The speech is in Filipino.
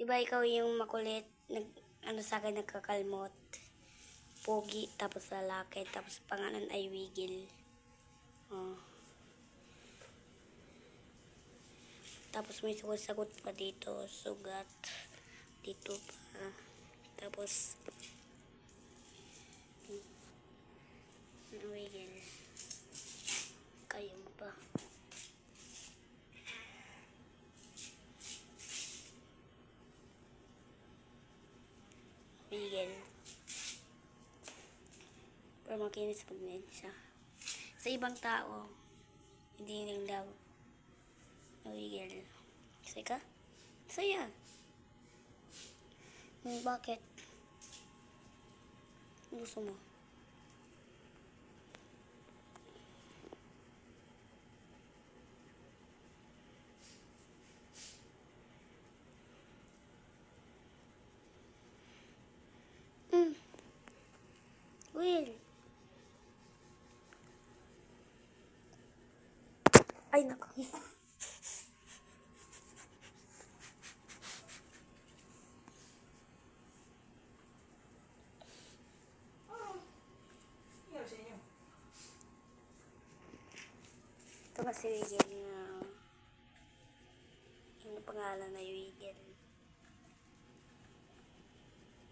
Di ba ikaw yung makulit, ano sa akin, nagkakalmot, pogi, tapos lalaki, tapos pangalan ay Wigil. Oh. Tapos may sagot pa dito, sugat. Dito pa. Tapos, Wigil. Kayo mo pa. Wigil. Pero makinis pag din siya. Sa ibang tao, hindi lang daw. Wigil. Kasi ka? Saya. Bakit? Gusto mo? Will. Ay, naku. Ito kasi Wigil na yung pangalan na Wigil.